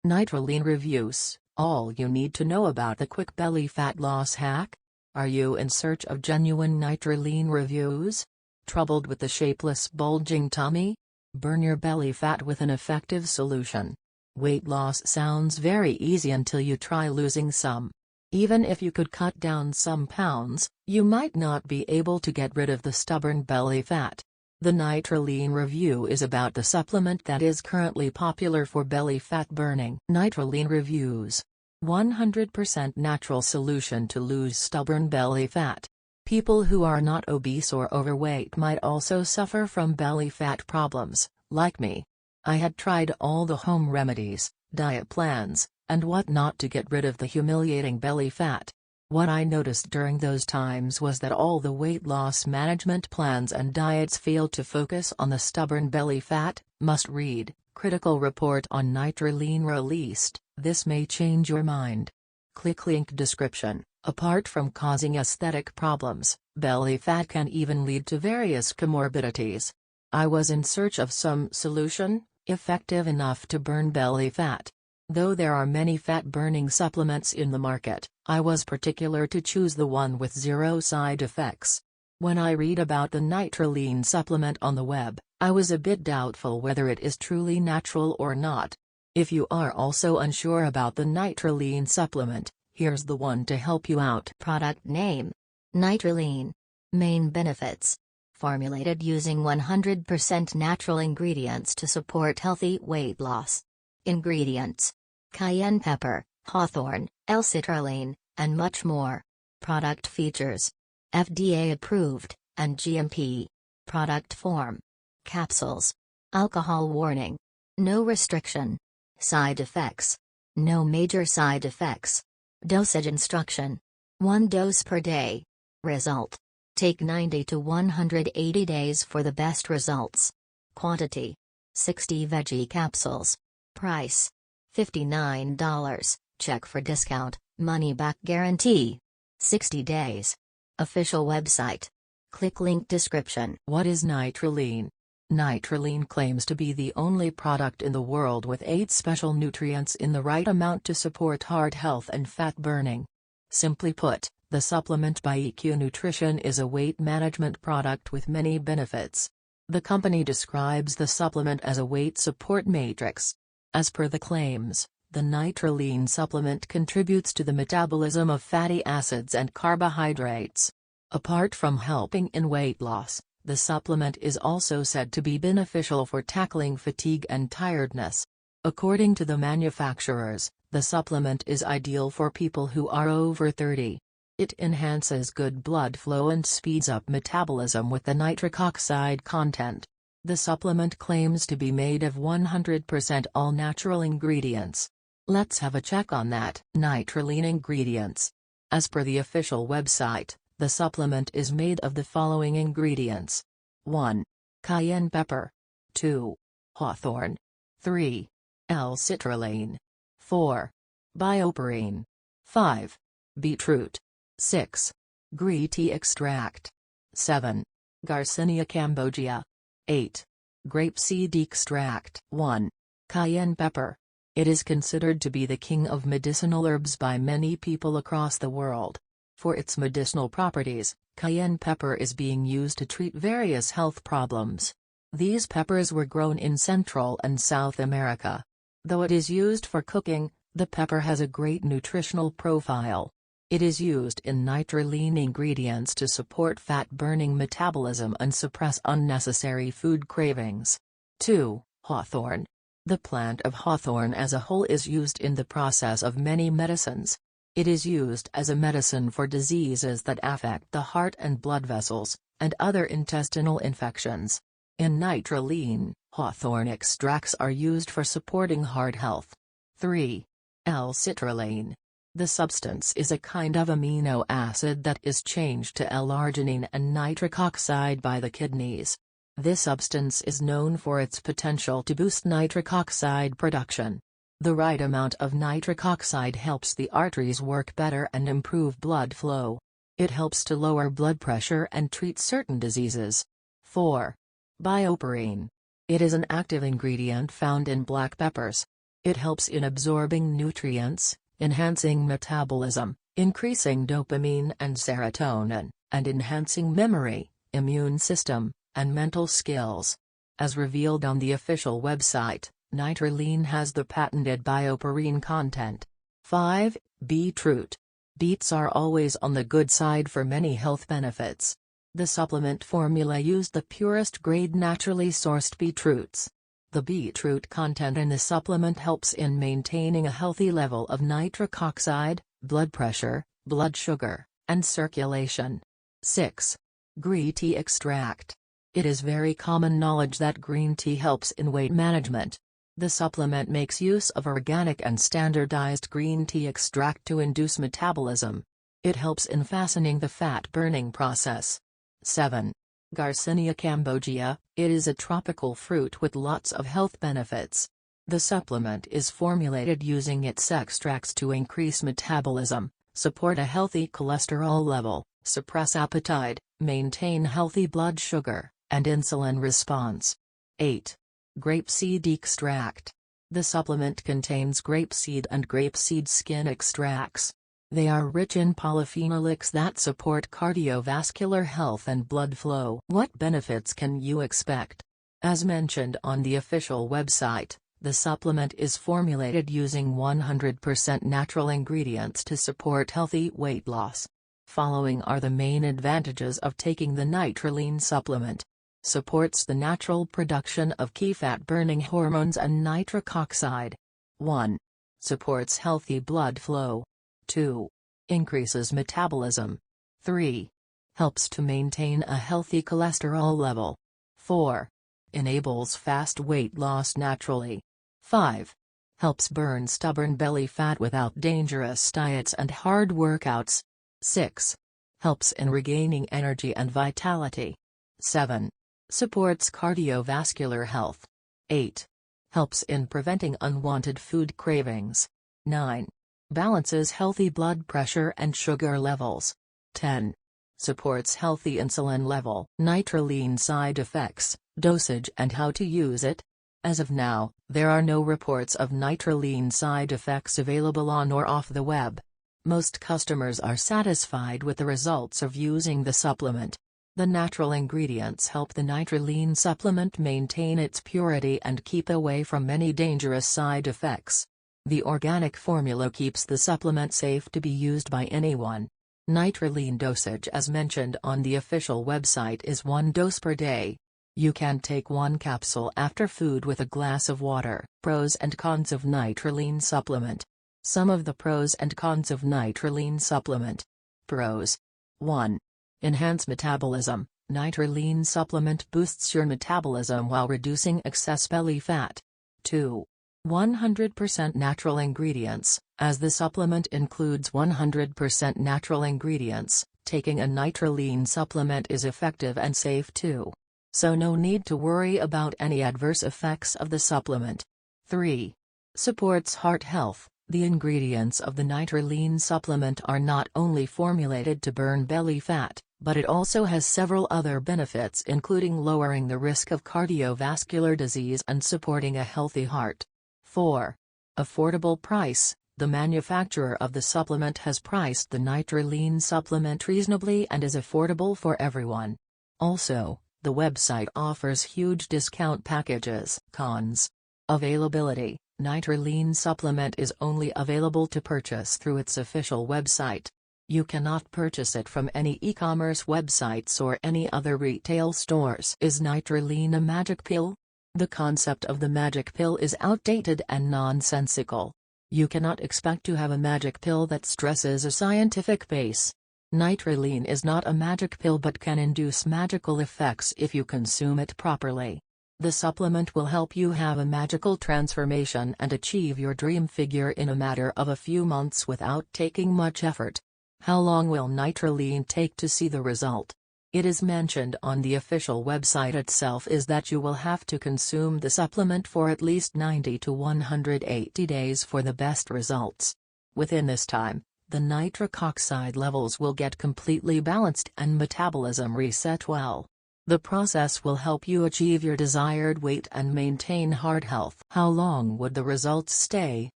NitriLEAN Reviews, all you need to know about the quick belly fat loss hack? Are you in search of genuine NitriLEAN reviews? Troubled with the shapeless bulging tummy? Burn your belly fat with an effective solution. Weight loss sounds very easy until you try losing some. Even if you could cut down some pounds, you might not be able to get rid of the stubborn belly fat. The NitriLEAN review is about the supplement that is currently popular for belly fat burning. NitriLEAN Reviews. 100% natural solution to lose stubborn belly fat. People who are not obese or overweight might also suffer from belly fat problems, like me. I had tried all the home remedies, diet plans, and whatnot to get rid of the humiliating belly fat. What I noticed during those times was that all the weight loss management plans and diets failed to focus on the stubborn belly fat. Must read, critical report on NitriLEAN released, this may change your mind. Click link description. Apart from causing aesthetic problems, belly fat can even lead to various comorbidities. I was in search of some solution, effective enough to burn belly fat. Though there are many fat-burning supplements in the market, I was particular to choose the one with zero side effects. When I read about the NitriLEAN supplement on the web, I was a bit doubtful whether it is truly natural or not. If you are also unsure about the NitriLEAN supplement, here's the one to help you out. Product name: NitriLEAN. Main benefits: formulated using 100% natural ingredients to support healthy weight loss. Ingredients: cayenne pepper, hawthorn, L-citrulline, and much more. Product features: FDA approved, and GMP. Product form: capsules. Alcohol warning. No restriction. Side effects: no major side effects. Dosage instruction: 1 dose per day. Result: take 90 to 180 days for the best results. Quantity: 60 veggie capsules. Price: $59. Check for discount, money back guarantee. 60 days. Official website. Click link description. What is NitriLEAN? NitriLEAN claims to be the only product in the world with 8 special nutrients in the right amount to support heart health and fat burning. Simply put, the supplement by EQ Nutrition is a weight management product with many benefits. The company describes the supplement as a weight support matrix. As per the claims, the NitriLEAN supplement contributes to the metabolism of fatty acids and carbohydrates. Apart from helping in weight loss, the supplement is also said to be beneficial for tackling fatigue and tiredness. According to the manufacturers, the supplement is ideal for people who are over 30. It enhances good blood flow and speeds up metabolism with the nitric oxide content. The supplement claims to be made of 100% all-natural ingredients. Let's have a check on that. NitriLEAN Ingredients. As per the official website, the supplement is made of the following ingredients. 1. Cayenne pepper. 2. Hawthorn. 3. L-citrulline. 4. BioPerine. 5. Beetroot. 6. Green tea extract. 7. Garcinia cambogia. 8. Grapeseed extract. 1. Cayenne pepper. It is considered to be the king of medicinal herbs by many people across the world. For its medicinal properties, cayenne pepper is being used to treat various health problems. These peppers were grown in Central and South America. Though it is used for cooking, the pepper has a great nutritional profile. It is used in NitriLEAN ingredients to support fat-burning metabolism and suppress unnecessary food cravings. 2. Hawthorn. The plant of hawthorn as a whole is used in the process of many medicines. It is used as a medicine for diseases that affect the heart and blood vessels, and other intestinal infections. In NitriLEAN, hawthorn extracts are used for supporting heart health. 3. L-citrulline. The substance is a kind of amino acid that is changed to L-arginine and nitric oxide by the kidneys. This substance is known for its potential to boost nitric oxide production. The right amount of nitric oxide helps the arteries work better and improve blood flow. It helps to lower blood pressure and treat certain diseases. 4. BioPerine. It is an active ingredient found in black peppers. It helps in absorbing nutrients, enhancing metabolism, increasing dopamine and serotonin, and enhancing memory, immune system, and mental skills. As revealed on the official website, NitriLEAN has the patented bioperine content. 5. Beetroot. Beets are always on the good side for many health benefits. The supplement formula used the purest grade naturally sourced beetroots. The beetroot content in the supplement helps in maintaining a healthy level of nitric oxide, blood pressure, blood sugar, and circulation. 6. Green tea extract. It is very common knowledge that green tea helps in weight management. The supplement makes use of organic and standardized green tea extract to induce metabolism. It helps in fastening the fat-burning process. 7. Garcinia cambogia. It is a tropical fruit with lots of health benefits. The supplement is formulated using its extracts to increase metabolism, support a healthy cholesterol level, suppress appetite, maintain healthy blood sugar, and insulin response. 8. Grapeseed extract. The supplement contains grapeseed and grapeseed skin extracts. They are rich in polyphenolics that support cardiovascular health and blood flow. What benefits can you expect? As mentioned on the official website, the supplement is formulated using 100% natural ingredients to support healthy weight loss. Following are the main advantages of taking the NitriLEAN supplement. Supports the natural production of key fat-burning hormones and nitric oxide. 1. Supports healthy blood flow. 2. Increases metabolism. 3. Helps to maintain a healthy cholesterol level. 4. Enables fast weight loss naturally. 5. Helps burn stubborn belly fat without dangerous diets and hard workouts. 6. Helps in regaining energy and vitality. 7. Supports cardiovascular health. 8. Helps in preventing unwanted food cravings. 9. Balances healthy blood pressure and sugar levels. 10. Supports healthy insulin level. NitriLEAN side effects, dosage and how to use it. As of now, there are no reports of NitriLEAN side effects available on or off the web. Most customers are satisfied with the results of using the supplement. The natural ingredients help the NitriLEAN supplement maintain its purity and keep away from many dangerous side effects. The organic formula keeps the supplement safe to be used by anyone. NitriLEAN dosage as mentioned on the official website is 1 dose per day. You can take 1 capsule after food with a glass of water. Pros and cons of NitriLEAN supplement. Some of the pros and cons of NitriLEAN supplement. Pros. 1. Enhance metabolism. NitriLEAN supplement boosts your metabolism while reducing excess belly fat. 2. 100% natural ingredients. As the supplement includes 100% natural ingredients, taking a NitriLEAN supplement is effective and safe too. So no need to worry about any adverse effects of the supplement. 3. Supports heart health. The ingredients of the NitriLEAN supplement are not only formulated to burn belly fat, but it also has several other benefits including lowering the risk of cardiovascular disease and supporting a healthy heart. 4. Affordable price. The manufacturer of the supplement has priced the NitriLEAN supplement reasonably and is affordable for everyone. Also, the website offers huge discount packages. Cons. Availability. NitriLEAN supplement is only available to purchase through its official website. You cannot purchase it from any e-commerce websites or any other retail stores. Is NitriLEAN a magic pill? The concept of the magic pill is outdated and nonsensical. You cannot expect to have a magic pill that stresses a scientific base. NitriLEAN is not a magic pill but can induce magical effects if you consume it properly. The supplement will help you have a magical transformation and achieve your dream figure in a matter of a few months without taking much effort. How long will NitriLEAN take to see the result? It is mentioned on the official website itself is that you will have to consume the supplement for at least 90 to 180 days for the best results. Within this time, the nitric oxide levels will get completely balanced and metabolism reset well. The process will help you achieve your desired weight and maintain heart health. How long would the results stay?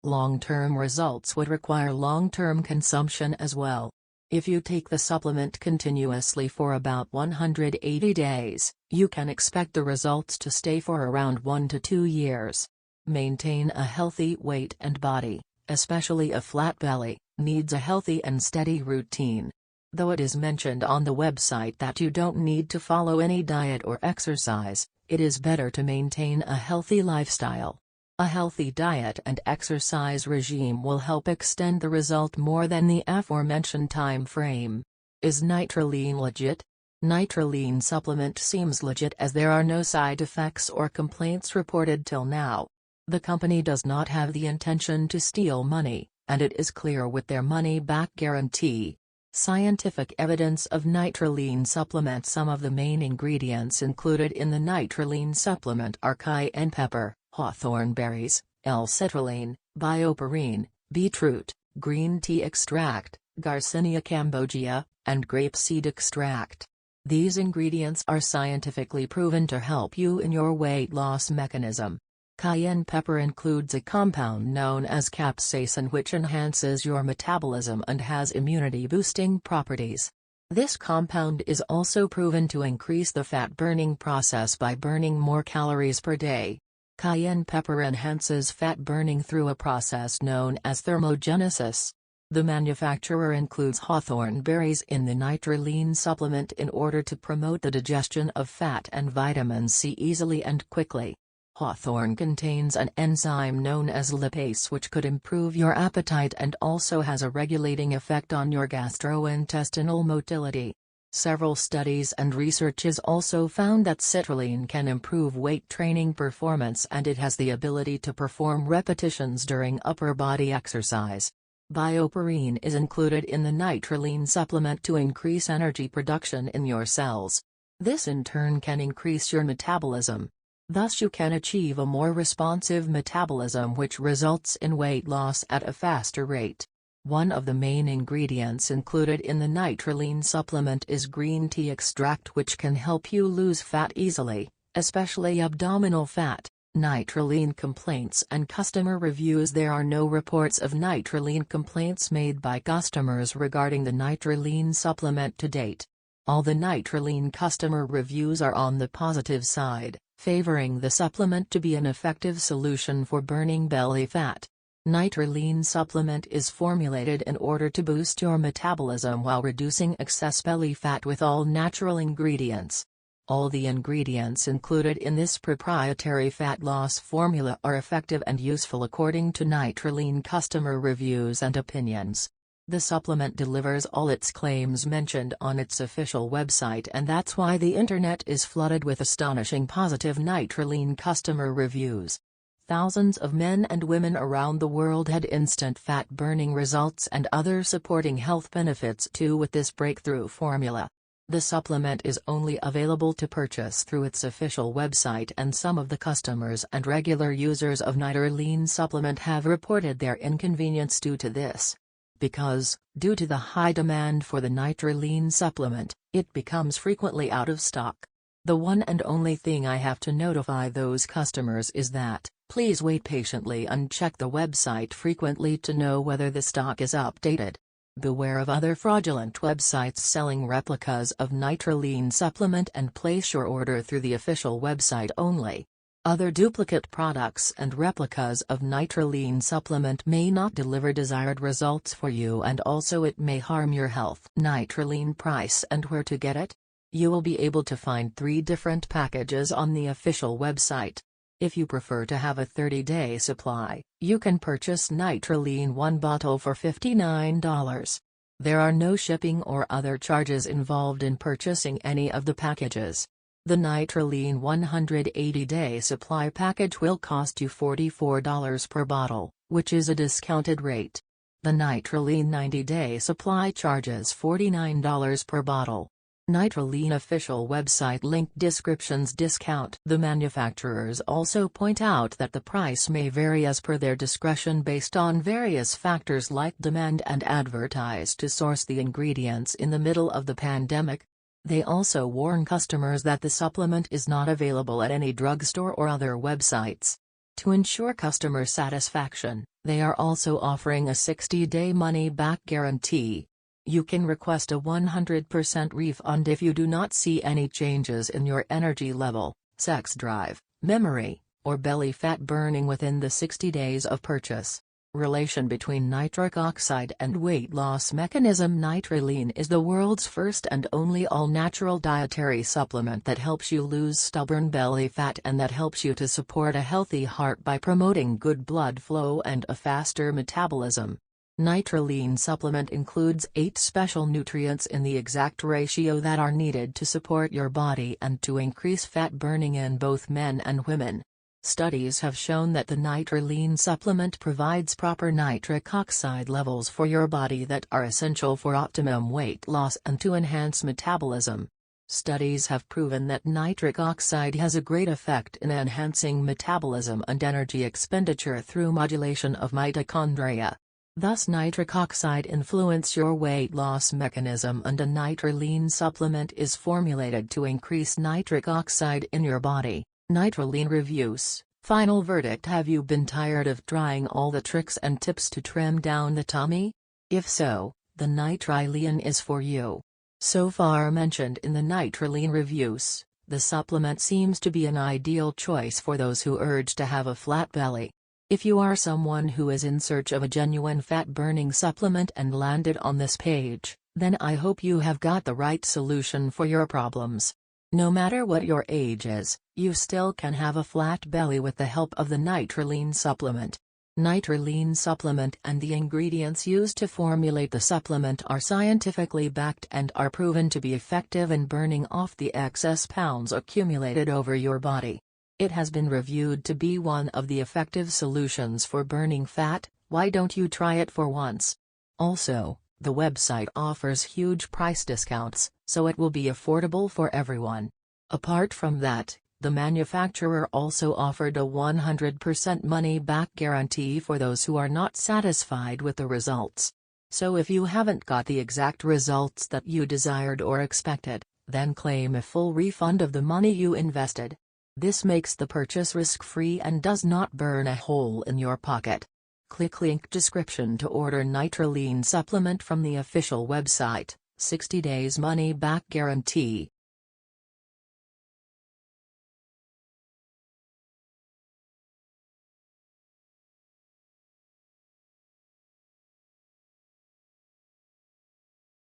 Long-term results would require long-term consumption as well. If you take the supplement continuously for about 180 days, you can expect the results to stay for around 1 to 2 years. Maintain a healthy weight and body, especially a flat belly, needs a healthy and steady routine. Though it is mentioned on the website that you don't need to follow any diet or exercise, it is better to maintain a healthy lifestyle. A healthy diet and exercise regime will help extend the result more than the aforementioned time frame. Is NitriLEAN legit? NitriLEAN supplement seems legit as there are no side effects or complaints reported till now. The company does not have the intention to steal money, and it is clear with their money-back guarantee. Scientific evidence of NitriLEAN supplement. Some of the main ingredients included in the NitriLEAN supplement are cayenne pepper, hawthorn berries, L-citrulline, 𝗶𝗶𝗄𝗵, beetroot, green tea extract, Garcinia cambogia, and grapeseed extract. These ingredients are scientifically proven to help you in your weight loss mechanism. Cayenne pepper includes a compound known as capsaicin which enhances your metabolism and has immunity-boosting properties. This compound is also proven to increase the fat-burning process by burning more calories per day. Cayenne pepper enhances fat burning through a process known as thermogenesis. The manufacturer includes hawthorn berries in the NitriLEAN supplement in order to promote the digestion of fat and vitamin C easily and quickly. Hawthorn contains an enzyme known as lipase which could improve your appetite and also has a regulating effect on your gastrointestinal motility. Several studies and researches also found that citrulline can improve weight training performance and it has the ability to perform repetitions during upper body exercise. 𝗶𝗶𝗄𝗵 is included in the NitriLEAN supplement to increase energy production in your cells. This in turn can increase your metabolism. Thus you can achieve a more responsive metabolism which results in weight loss at a faster rate. One of the main ingredients included in the NitriLEAN supplement is green tea extract which can help you lose fat easily, especially abdominal fat. NitriLEAN complaints and customer reviews. There are no reports of NitriLEAN complaints made by customers regarding the NitriLEAN supplement to date. All the NitriLEAN customer reviews are on the positive side, favoring the supplement to be an effective solution for burning belly fat. NitriLEAN supplement is formulated in order to boost your metabolism while reducing excess belly fat with all natural ingredients. All the ingredients included in this proprietary fat loss formula are effective and useful according to NitriLEAN customer reviews and opinions. The supplement delivers all its claims mentioned on its official website, and that's why the internet is flooded with astonishing positive NitriLEAN customer reviews. Thousands of men and women around the world had instant fat-burning results and other supporting health benefits too with this breakthrough formula. The supplement is only available to purchase through its official website, and some of the customers and regular users of NitriLEAN supplement have reported their inconvenience due to this. Because, due to the high demand for the NitriLEAN supplement, it becomes frequently out of stock. The one and only thing I have to notify those customers is that, please wait patiently and check the website frequently to know whether the stock is updated. Beware of other fraudulent websites selling replicas of NitriLEAN supplement and place your order through the official website only. Other duplicate products and replicas of NitriLEAN supplement may not deliver desired results for you, and also it may harm your health. NitriLEAN price and where to get it? You will be able to find 3 different packages on the official website. If you prefer to have a 30-day supply, you can purchase NitriLEAN 1 bottle for $59. There are no shipping or other charges involved in purchasing any of the packages. The NitriLEAN 180-day supply package will cost you $44 per bottle, which is a discounted rate. The NitriLEAN 90-day supply charges $49 per bottle. NitriLEAN official website link descriptions discount. The manufacturers also point out that the price may vary as per their discretion based on various factors like demand and advertise to source the ingredients in the middle of the pandemic. They also warn customers that the supplement is not available at any drugstore or other websites. To ensure customer satisfaction, they are also offering a 60-day money-back guarantee. You can request a 100% refund if you do not see any changes in your energy level, sex drive, memory, or belly fat burning within the 60 days of purchase. Relation between nitric oxide and weight loss mechanism. NitriLEAN is the world's first and only all-natural dietary supplement that helps you lose stubborn belly fat and that helps you to support a healthy heart by promoting good blood flow and a faster metabolism. NitriLEAN supplement includes 8 special nutrients in the exact ratio that are needed to support your body and to increase fat burning in both men and women. Studies have shown that the NitriLEAN supplement provides proper nitric oxide levels for your body that are essential for optimum weight loss and to enhance metabolism. Studies have proven that nitric oxide has a great effect in enhancing metabolism and energy expenditure through modulation of mitochondria. Thus nitric oxide influence your weight loss mechanism, and a NitriLEAN supplement is formulated to increase nitric oxide in your body. NitriLEAN Reviews. Final verdict: have you been tired of trying all the tricks and tips to trim down the tummy? If so, the NitriLEAN is for you. So far mentioned in the NitriLEAN Reviews, the supplement seems to be an ideal choice for those who urge to have a flat belly. If you are someone who is in search of a genuine fat-burning supplement and landed on this page, then I hope you have got the right solution for your problems. No matter what your age is, you still can have a flat belly with the help of the NitriLEAN supplement. NitriLEAN supplement and the ingredients used to formulate the supplement are scientifically backed and are proven to be effective in burning off the excess pounds accumulated over your body. It has been reviewed to be one of the effective solutions for burning fat. Why don't you try it for once? Also, the website offers huge price discounts, so it will be affordable for everyone. Apart from that, the manufacturer also offered a 100% money-back guarantee for those who are not satisfied with the results. So if you haven't got the exact results that you desired or expected, then claim a full refund of the money you invested. This makes the purchase risk-free and does not burn a hole in your pocket. Click link description to order NitriLEAN supplement from the official website. 60 days money-back guarantee.